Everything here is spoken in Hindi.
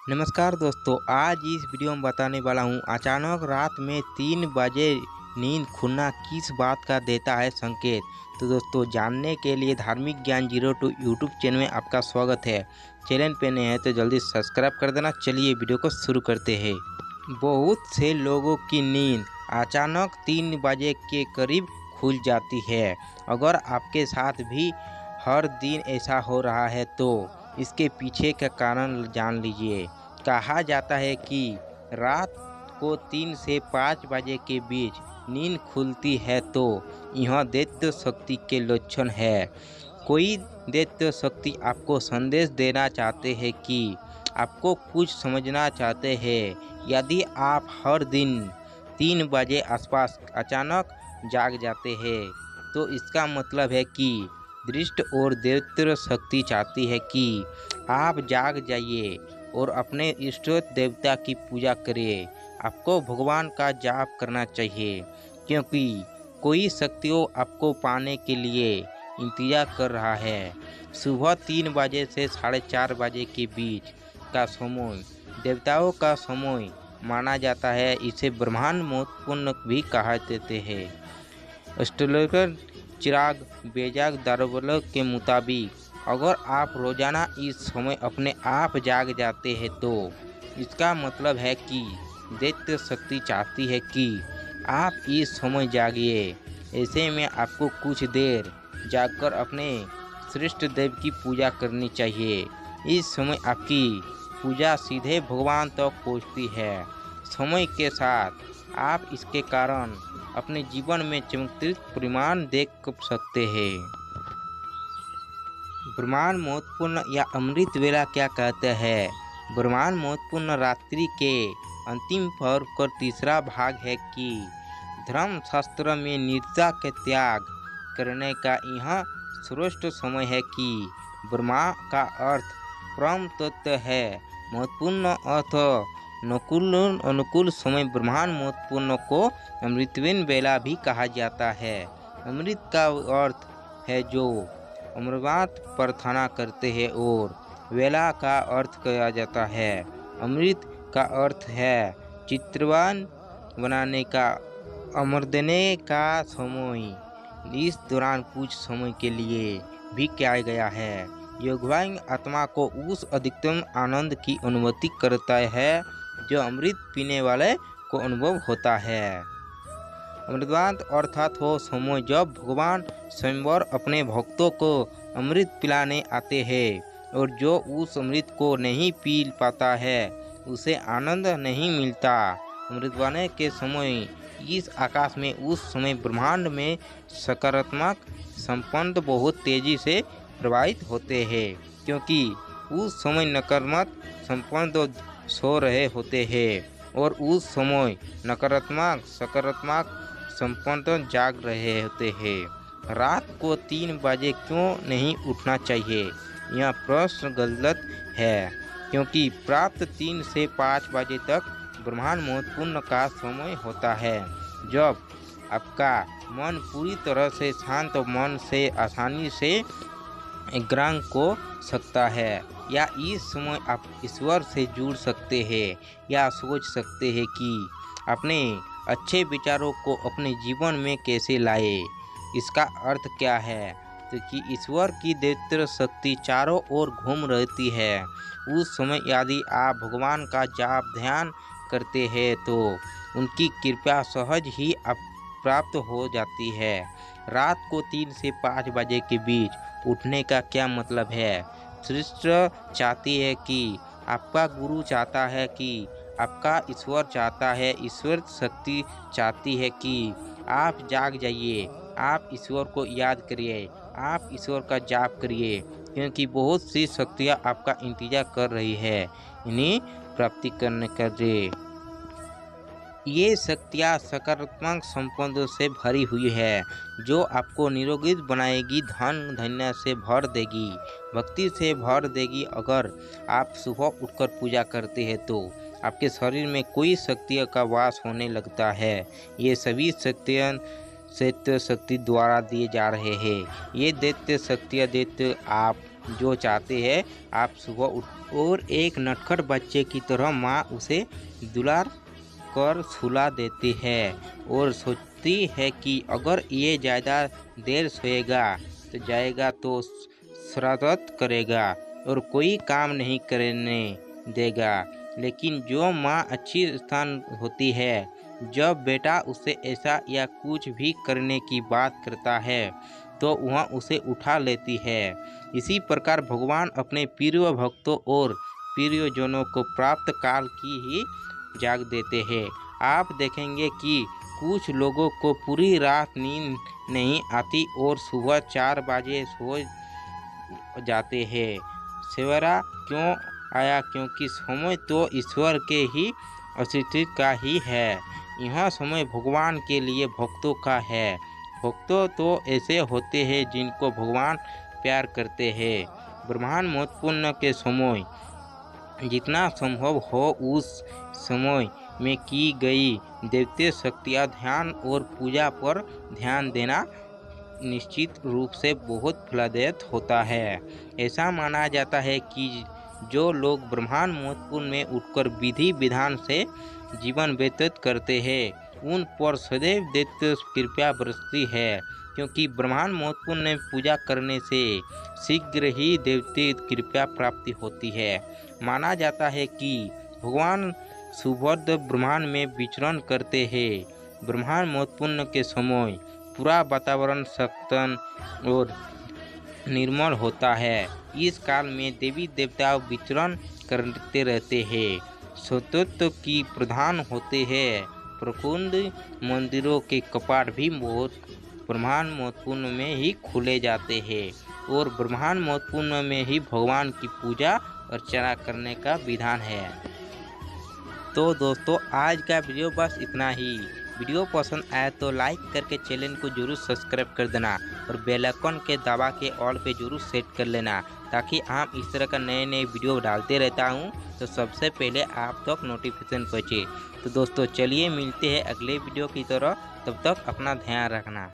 नमस्कार दोस्तों, आज इस वीडियो में बताने वाला हूँ अचानक रात में 3 बजे नींद खुलना किस बात का देता है संकेत। तो दोस्तों, जानने के लिए धार्मिक ज्ञान 02 यूट्यूब चैनल में आपका स्वागत है। चैनल पे नए हैं तो जल्दी सब्सक्राइब कर देना। चलिए वीडियो को शुरू करते हैं। बहुत से लोगों की नींद अचानक 3 बजे के करीब खुल जाती है। अगर आपके साथ भी हर दिन ऐसा हो रहा है तो इसके पीछे का कारण जान लीजिए। कहा जाता है कि रात को 3 से 5 बजे के बीच नींद खुलती है तो यह दैत्य शक्ति के लक्षण है। कोई दैत्य शक्ति आपको संदेश देना चाहते हैं कि आपको कुछ समझना चाहते हैं। यदि आप हर दिन 3 बजे आसपास अचानक जाग जाते हैं तो इसका मतलब है कि दृष्ट और दैत्य शक्ति चाहती है कि आप जाग जाइए और अपने इष्ट देवता की पूजा करिए। आपको भगवान का जाप करना चाहिए क्योंकि कोई शक्तियों आपको पाने के लिए इंतजार कर रहा है। सुबह 3 बजे से 4:30 बजे के बीच का समय देवताओं का समय माना जाता है। इसे ब्रह्मांड महत्वपूर्ण भी कहा देते हैं। एस्ट्रोलॉजर चिराग बेजाग दारोवल के मुताबिक अगर आप रोजाना इस समय अपने आप जाग जाते हैं तो इसका मतलब है कि दैत्य शक्ति चाहती है कि आप इस समय जागिए। ऐसे में आपको कुछ देर जागकर अपने श्रेष्ठ देव की पूजा करनी चाहिए। इस समय आपकी पूजा सीधे भगवान तक पहुंचती है। समय के साथ आप इसके कारण अपने जीवन में चमत्कृत परिणाम देख सकते हैं। ब्रह्मांड महत्वपूर्ण या अमृत वेला क्या कहते हैं? ब्रह्मांड महत्वपूर्ण रात्रि के अंतिम पहर का तीसरा भाग है कि धर्मशास्त्र में निद्रा के त्याग करने का यह श्रेष्ठ समय है कि ब्रह्मा का अर्थ परम तत्व है। महत्वपूर्ण अर्थ अनुकूल समय ब्रह्मांड महत्वपूर्ण को अमृतवेन वेला भी कहा जाता है। अमृत का अर्थ है जो अमृत प्रार्थना करते हैं और वेला का अर्थ किया जाता है। अमृत का अर्थ है चित्रवन बनाने का, अमर देने का समय। इस दौरान कुछ समय के लिए भी किया गया है। योगवान आत्मा को उस अधिकतम आनंद की अनुभूति करता है जो अमृत पीने वाले को अनुभव होता है। अमृतवान अर्थात हो समय जब भगवान स्वयंवर अपने भक्तों को अमृत पिलाने आते हैं और जो उस अमृत को नहीं पी पाता है उसे आनंद नहीं मिलता। अमृतवान के समय इस आकाश में उस समय ब्रह्मांड में सकारात्मक संपन्न बहुत तेजी से प्रवाहित होते हैं क्योंकि उस समय नकारात्मक संपन्न सो रहे होते हैं और उस समय नकारात्मक सकारात्मक संपन्न जाग रहे होते हैं। रात को 3 बजे क्यों नहीं उठना चाहिए? यह प्रश्न गलत है क्योंकि प्राप्त 3 से 5 बजे तक ब्रह्मांड महत्वपूर्ण का समय होता है जब आपका मन पूरी तरह से शांत मन से आसानी से ग्रहण को सकता है या इस समय आप ईश्वर से जुड़ सकते हैं या सोच सकते हैं कि अपने अच्छे विचारों को अपने जीवन में कैसे लाए। इसका अर्थ क्या है? तो कि ईश्वर की दैत्य शक्ति चारों ओर घूम रहती है। उस समय यदि आप भगवान का जाप ध्यान करते हैं तो उनकी कृपा सहज ही आप प्राप्त हो जाती है। रात को 3 से 5 बजे के बीच उठने का क्या मतलब है? सृष्टि चाहती है कि आपका गुरु चाहता है कि आपका ईश्वर चाहता है, ईश्वर शक्ति चाहती है कि आप जाग जाइए, आप ईश्वर को याद करिए, आप ईश्वर का जाप करिए क्योंकि बहुत सी शक्तियाँ आपका इंतजार कर रही है इन्हें प्राप्ति करने के लिए। ये शक्तियाँ सकारात्मक संपत्ति से भरी हुई है जो आपको निरोगी बनाएगी, धन धन्य से भर देगी, भक्ति से भर देगी। अगर आप सुबह उठकर पूजा करते हैं तो आपके शरीर में कोई शक्तियों का वास होने लगता है। ये सभी शक्तियाँ दैत्य शक्ति द्वारा दिए जा रहे हैं। ये दैत्य शक्तियाँ दैत्य आप जो चाहते हैं आप सुबह उठ और एक नटखट बच्चे की तरह माँ उसे दुलार कर सुला देती है और सोचती है कि अगर ये ज़्यादा देर सोएगा तो शरारत करेगा और कोई काम नहीं करने देगा। लेकिन जो माँ अच्छी स्थान होती है, जब बेटा उसे ऐसा या कुछ भी करने की बात करता है तो वह उसे उठा लेती है। इसी प्रकार भगवान अपने प्रिय भक्तों और प्रियजनों को प्राप्त काल की ही जाग देते हैं। आप देखेंगे कि कुछ लोगों को पूरी रात नींद नहीं आती और सुबह 4 बजे सो जाते हैं। सवेरा क्यों आया? क्योंकि समय तो ईश्वर के ही अस्तित्व का ही है। यह समय भगवान के लिए भक्तों का है। भक्तों तो ऐसे होते हैं जिनको भगवान प्यार करते हैं। ब्रह्मांड महत्वपूर्ण के समय जितना संभव हो उस समय में की गई दैवीय शक्तियाँ ध्यान और पूजा पर ध्यान देना निश्चित रूप से बहुत फलदायक होता है। ऐसा माना जाता है कि जो लोग ब्रह्मांड महत्वपूर्ण में उठकर विधि विधान से जीवन व्यतीत करते हैं उन पर सदैव दैवीय कृपा बरसती है, क्योंकि ब्रह्मांड महत्वपूर्ण में पूजा करने से शीघ्र ही दैवीय कृपा प्राप्ति होती है। माना जाता है कि भगवान सुभद्र ब्रह्मांड में विचरण करते हैं। ब्रह्मांड महत्वपूर्ण के समय पूरा वातावरण सतन और निर्मल होता है। इस काल में देवी देवता विचरण करते रहते हैं, स्वतंत्र की प्रधान होते हैं। प्रकुंड मंदिरों के कपाट भी ब्रह्मांड महत्वपूर्ण में ही खुले जाते हैं और ब्रह्मांड महत्वपूर्ण में ही भगवान की पूजा अर्चना करने का विधान है। तो दोस्तों आज का वीडियो बस इतना ही। वीडियो पसंद आया तो लाइक करके चैनल को जरूर सब्सक्राइब कर देना और बेल आइकन के दबा के ऑल पे जरूर सेट कर लेना, ताकि आप इस तरह का नए नए वीडियो डालते रहता हूं तो सबसे पहले आप तक नोटिफिकेशन पहुंचे। तो दोस्तों चलिए मिलते हैं अगले वीडियो की तरह, तब तक अपना ध्यान रखना।